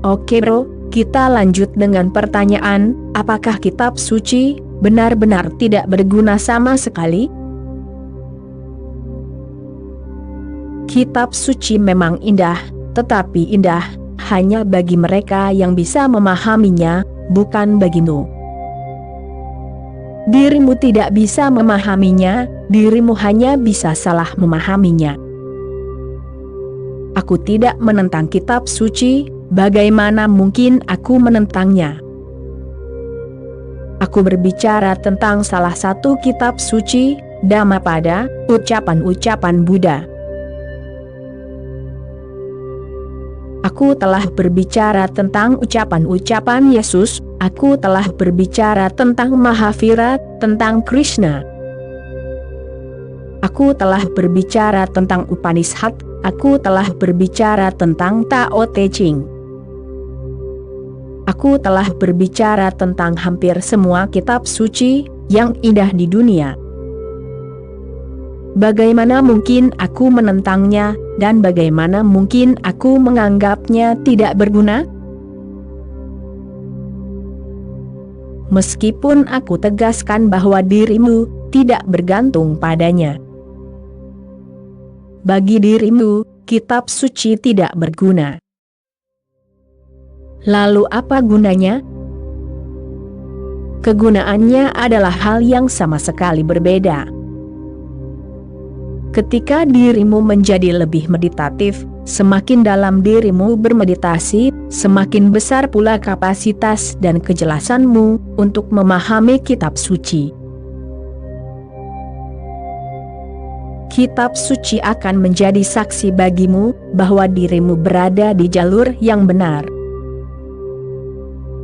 Oke bro, kita lanjut dengan pertanyaan, apakah kitab suci benar-benar tidak berguna sama sekali? Kitab suci memang indah, tetapi indah hanya bagi mereka yang bisa memahaminya, bukan bagimu. Dirimu tidak bisa memahaminya, dirimu hanya bisa salah memahaminya. Aku tidak menentang kitab suci, bagaimana mungkin aku menentangnya? Aku berbicara tentang salah satu kitab suci, Dhammapada, ucapan-ucapan Buddha. Aku telah berbicara tentang ucapan-ucapan Yesus, aku telah berbicara tentang Mahavira, tentang Krishna. Aku telah berbicara tentang Upanishad, aku telah berbicara tentang Tao Te Ching. Aku telah berbicara tentang hampir semua kitab suci yang indah di dunia. Bagaimana mungkin aku menentangnya, dan bagaimana mungkin aku menganggapnya tidak berguna? Meskipun aku tegaskan bahwa dirimu tidak bergantung padanya. Bagi dirimu, kitab suci tidak berguna. Lalu apa gunanya? Kegunaannya adalah hal yang sama sekali berbeda. Ketika dirimu menjadi lebih meditatif, semakin dalam dirimu bermeditasi, semakin besar pula kapasitas dan kejelasanmu untuk memahami kitab suci. Kitab suci akan menjadi saksi bagimu bahwa dirimu berada di jalur yang benar.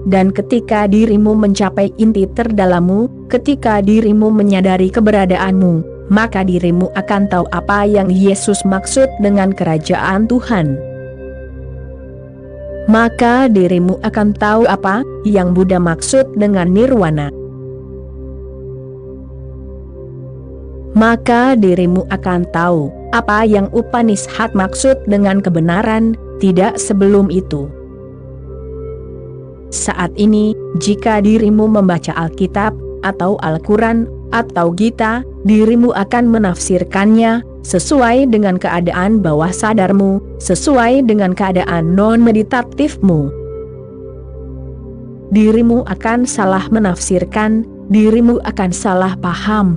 Dan ketika dirimu mencapai inti terdalammu, ketika dirimu menyadari keberadaanmu, maka dirimu akan tahu apa yang Yesus maksud dengan kerajaan Tuhan. Maka dirimu akan tahu apa yang Buddha maksud dengan nirwana. Maka dirimu akan tahu apa yang Upanishad maksud dengan kebenaran, tidak sebelum itu. Saat ini, jika dirimu membaca Alkitab, atau Al-Quran, atau Gita, dirimu akan menafsirkannya sesuai dengan keadaan bawah sadarmu, sesuai dengan keadaan non-meditatifmu. Dirimu akan salah menafsirkan, dirimu akan salah paham.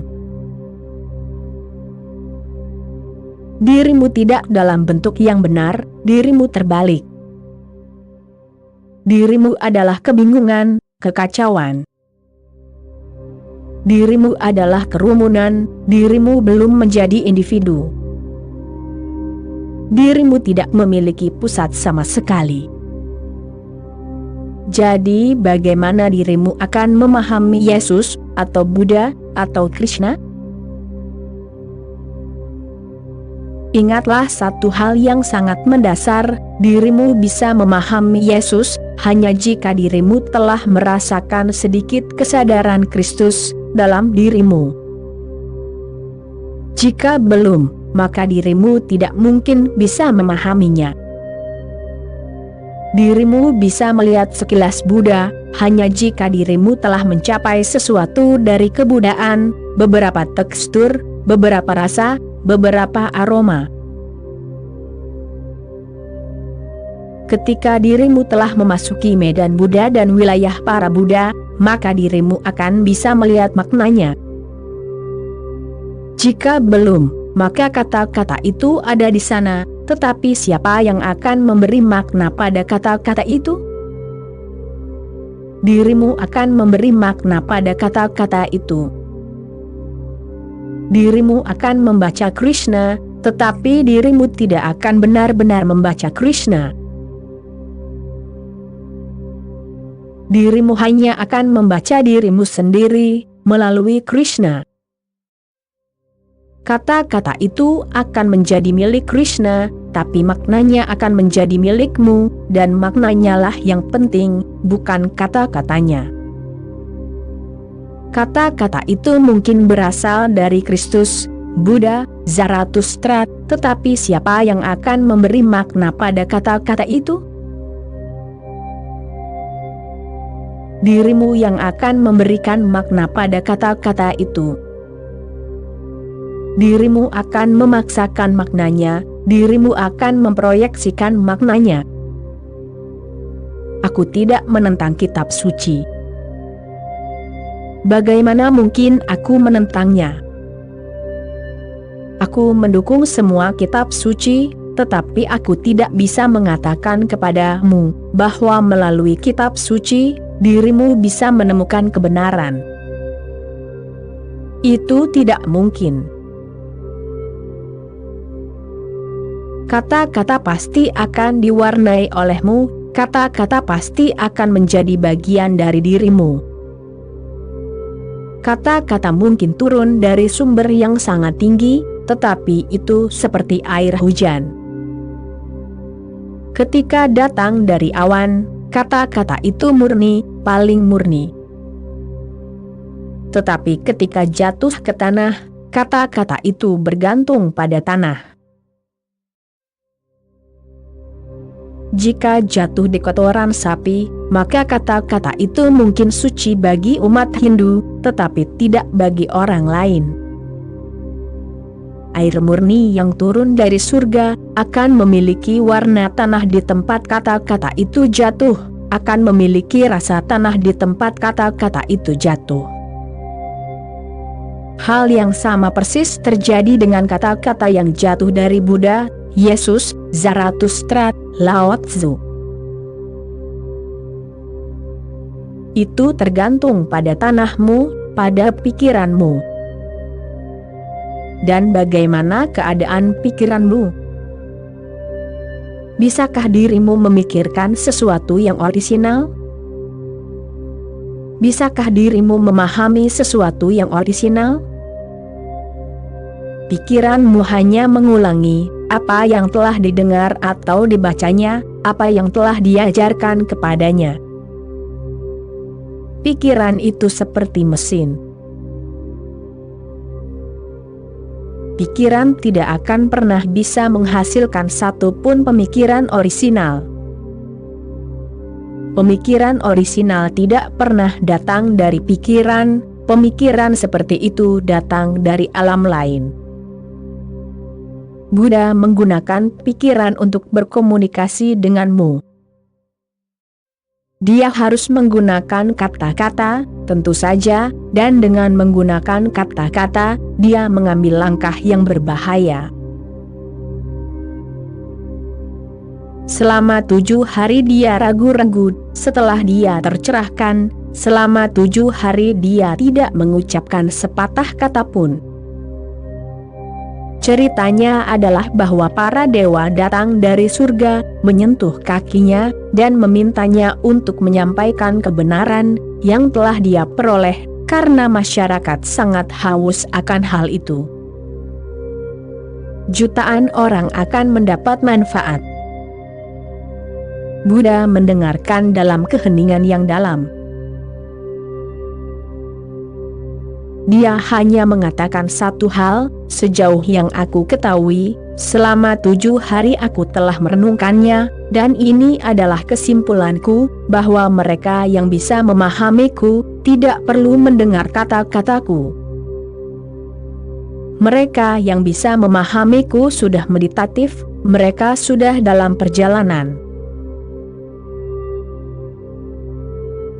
Dirimu tidak dalam bentuk yang benar, dirimu terbalik. Dirimu adalah kebingungan, kekacauan. Dirimu adalah kerumunan, dirimu belum menjadi individu. Dirimu tidak memiliki pusat sama sekali. Jadi bagaimana dirimu akan memahami Yesus, atau Buddha, atau Krishna? Ingatlah satu hal yang sangat mendasar, dirimu bisa memahami Yesus hanya jika dirimu telah merasakan sedikit kesadaran Kristus dalam dirimu. Jika belum, maka dirimu tidak mungkin bisa memahaminya. Dirimu bisa melihat sekilas Buddha hanya jika dirimu telah mencapai sesuatu dari kebudaan, beberapa tekstur, beberapa rasa, beberapa aroma. Ketika dirimu telah memasuki medan Buddha dan wilayah para Buddha, maka dirimu akan bisa melihat maknanya. Jika belum, maka kata-kata itu ada di sana, tetapi siapa yang akan memberi makna pada kata-kata itu? Dirimu akan memberi makna pada kata-kata itu. Dirimu akan membaca Krishna, tetapi dirimu tidak akan benar-benar membaca Krishna. Dirimu hanya akan membaca dirimu sendiri melalui Krishna. Kata-kata itu akan menjadi milik Krishna, tapi maknanya akan menjadi milikmu, dan maknanya lah yang penting, bukan kata-katanya. Kata-kata itu mungkin berasal dari Kristus, Buddha, Zarathustra, tetapi siapa yang akan memberi makna pada kata-kata itu? dirimu yang akan memberikan makna pada kata-kata itu. Dirimu akan memaksakan maknanya, dirimu akan memproyeksikan maknanya. Aku tidak menentang kitab suci. Bagaimana mungkin aku menentangnya? Aku mendukung semua kitab suci, tetapi aku tidak bisa mengatakan kepadamu bahwa melalui kitab suci, dirimu bisa menemukan kebenaran. Itu tidak mungkin. Kata-kata pasti akan diwarnai olehmu, kata-kata pasti akan menjadi bagian dari dirimu. Kata-kata mungkin turun dari sumber yang sangat tinggi, tetapi itu seperti air hujan. Ketika datang dari awan, kata-kata itu murni, paling murni. Tetapi ketika jatuh ke tanah, kata-kata itu bergantung pada tanah. Jika jatuh di kotoran sapi, maka kata-kata itu mungkin suci bagi umat Hindu, tetapi tidak bagi orang lain. Air murni yang turun dari surga akan memiliki warna tanah di tempat kata-kata itu jatuh, akan memiliki rasa tanah di tempat kata-kata itu jatuh. Hal yang sama persis terjadi dengan kata-kata yang jatuh dari Buddha, Yesus, Zarathustra, Lao Tzu. Itu tergantung pada tanahmu, pada pikiranmu. Dan bagaimana keadaan pikiranmu? Bisakah dirimu memikirkan sesuatu yang orisinal? Bisakah dirimu memahami sesuatu yang orisinal? Pikiranmu hanya mengulangi apa yang telah didengar atau dibacanya, apa yang telah diajarkan kepadanya. Pikiran itu seperti mesin. Pikiran tidak akan pernah bisa menghasilkan satu pun pemikiran orisinal. Pemikiran orisinal tidak pernah datang dari pikiran, pemikiran seperti itu datang dari alam lain. Buddha menggunakan pikiran untuk berkomunikasi denganmu. Dia harus menggunakan kata-kata, tentu saja, dan dengan menggunakan kata-kata, dia mengambil langkah yang berbahaya. Selama 7 hari dia ragu-ragu, setelah dia tercerahkan, selama 7 hari dia tidak mengucapkan sepatah kata pun. Ceritanya adalah bahwa para dewa datang dari surga, menyentuh kakinya, dan memintanya untuk menyampaikan kebenaran yang telah dia peroleh, karena masyarakat sangat haus akan hal itu. Jutaan orang akan mendapat manfaat. Buddha mendengarkan dalam keheningan yang dalam. Dia hanya mengatakan satu hal, sejauh yang aku ketahui, selama 7 hari aku telah merenungkannya, dan ini adalah kesimpulanku, bahwa mereka yang bisa memahamiku, tidak perlu mendengar kata-kataku. Mereka yang bisa memahamiku sudah meditatif, mereka sudah dalam perjalanan.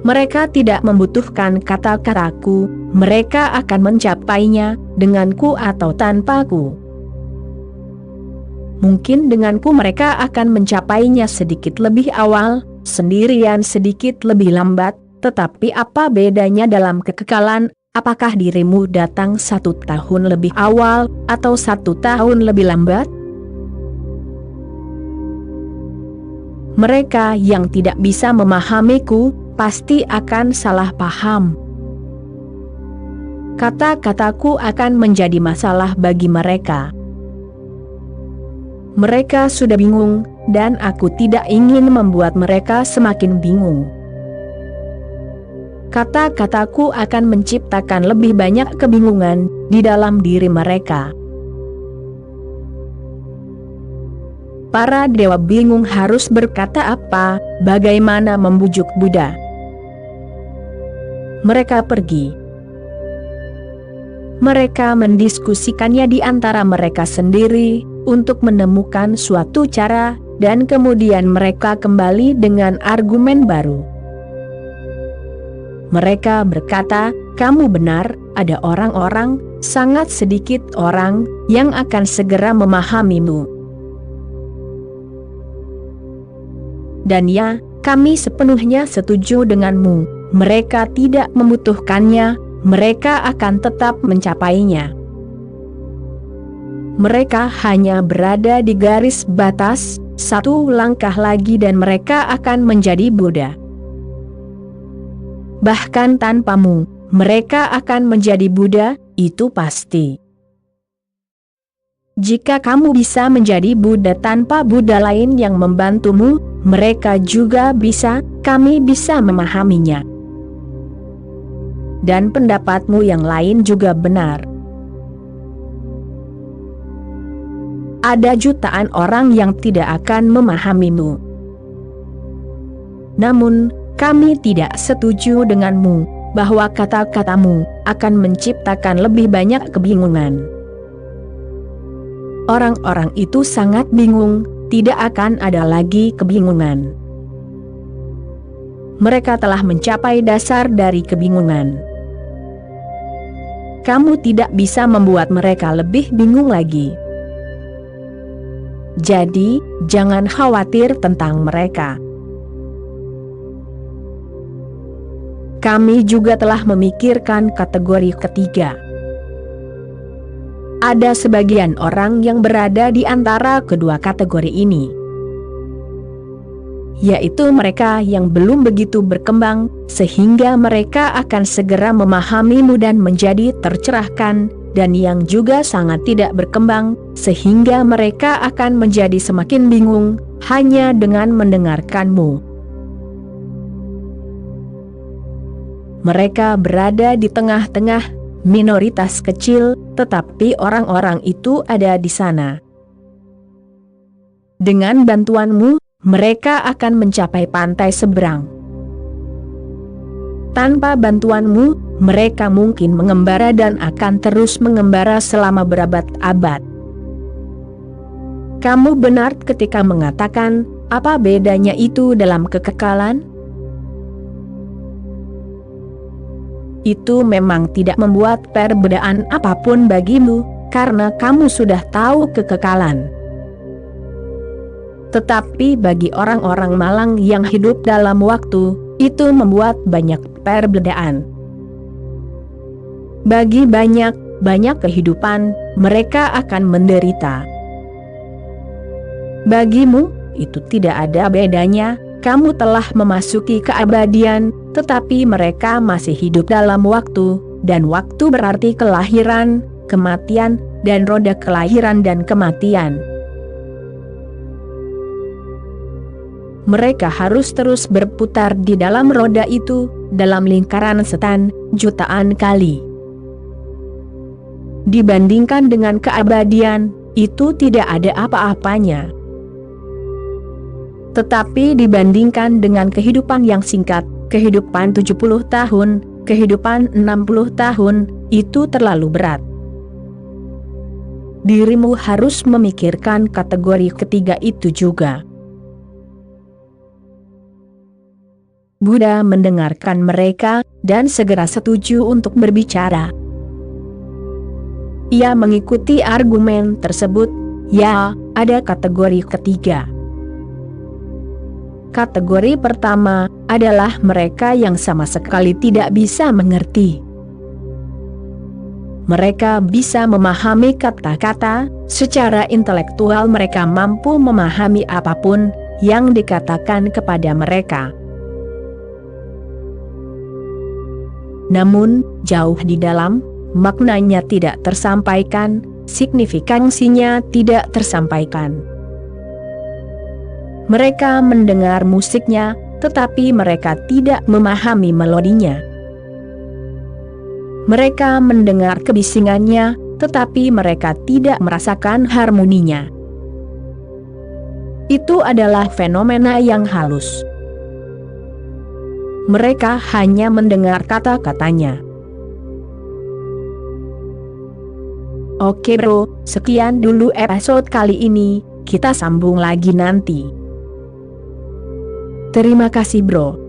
Mereka tidak membutuhkan kata-kataku, mereka akan mencapainya, denganku atau tanpaku. Mungkin denganku mereka akan mencapainya sedikit lebih awal, sendirian sedikit lebih lambat, tetapi apa bedanya dalam kekekalan? Apakah dirimu datang 1 tahun lebih awal, atau 1 tahun lebih lambat? Mereka yang tidak bisa memahamiku, pasti akan salah paham. Kata-kataku akan menjadi masalah bagi mereka. Mereka sudah bingung, dan aku tidak ingin membuat mereka semakin bingung. Kata-kataku akan menciptakan lebih banyak kebingungan di dalam diri mereka. Para dewa bingung harus berkata apa, bagaimana membujuk Buddha. mereka pergi. Mereka mendiskusikannya di antara mereka sendiri untuk menemukan suatu cara, dan kemudian mereka kembali dengan argumen baru. Mereka berkata, "Kamu benar, ada orang-orang, sangat sedikit orang, yang akan segera memahamimu. Dan ya, kami sepenuhnya setuju denganmu, mereka tidak membutuhkannya, mereka akan tetap mencapainya. Mereka hanya berada di garis batas, satu langkah lagi dan mereka akan menjadi Buddha. Bahkan tanpamu, mereka akan menjadi Buddha, itu pasti. Jika kamu bisa menjadi Buddha tanpa Buddha lain yang membantumu, mereka juga bisa, kami bisa memahaminya. Dan pendapatmu yang lain juga benar. Ada jutaan orang yang tidak akan memahamimu. Namun, kami tidak setuju denganmu, bahwa kata-katamu akan menciptakan lebih banyak kebingungan. Orang-orang itu sangat bingung, tidak akan ada lagi kebingungan. Mereka telah mencapai dasar dari kebingungan. Kamu tidak bisa membuat mereka lebih bingung lagi. Jadi, jangan khawatir tentang mereka. Kami juga telah memikirkan kategori ketiga. Ada sebagian orang yang berada di antara kedua kategori ini, yaitu mereka yang belum begitu berkembang, sehingga mereka akan segera memahamimu dan menjadi tercerahkan, dan yang juga sangat tidak berkembang, sehingga mereka akan menjadi semakin bingung, hanya dengan mendengarkanmu. Mereka berada di tengah-tengah, minoritas kecil, tetapi orang-orang itu ada di sana. Dengan bantuanmu, mereka akan mencapai pantai seberang. Tanpa bantuanmu, mereka mungkin mengembara dan akan terus mengembara selama berabad-abad. Kamu benar ketika mengatakan, apa bedanya itu dalam kekekalan? Itu memang tidak membuat perbedaan apapun bagimu, karena kamu sudah tahu kekekalan. Tetapi bagi orang-orang malang yang hidup dalam waktu, itu membuat banyak perbedaan. Bagi banyak kehidupan, mereka akan menderita. Bagimu, itu tidak ada bedanya, kamu telah memasuki keabadian, tetapi mereka masih hidup dalam waktu, dan waktu berarti kelahiran, kematian, dan roda kelahiran dan kematian. Mereka harus terus berputar di dalam roda itu, dalam lingkaran setan, jutaan kali. Dibandingkan dengan keabadian, itu tidak ada apa-apanya. Tetapi dibandingkan dengan kehidupan yang singkat, kehidupan 70 tahun, kehidupan 60 tahun, itu terlalu berat. Dirimu harus memikirkan kategori ketiga itu juga. Buddha mendengarkan mereka, dan segera setuju untuk berbicara. Ia mengikuti argumen tersebut, ya, ada kategori ketiga. Kategori pertama adalah mereka yang sama sekali tidak bisa mengerti. Mereka bisa memahami kata-kata, secara intelektual mereka mampu memahami apapun yang dikatakan kepada mereka. Namun, jauh di dalam, maknanya tidak tersampaikan, signifikansinya tidak tersampaikan. Mereka mendengar musiknya, tetapi mereka tidak memahami melodinya. Mereka mendengar kebisingannya, tetapi mereka tidak merasakan harmoninya. Itu adalah fenomena yang halus. mereka hanya mendengar kata-katanya. Oke bro, sekian dulu episode kali ini, kita sambung lagi nanti. Terima kasih bro.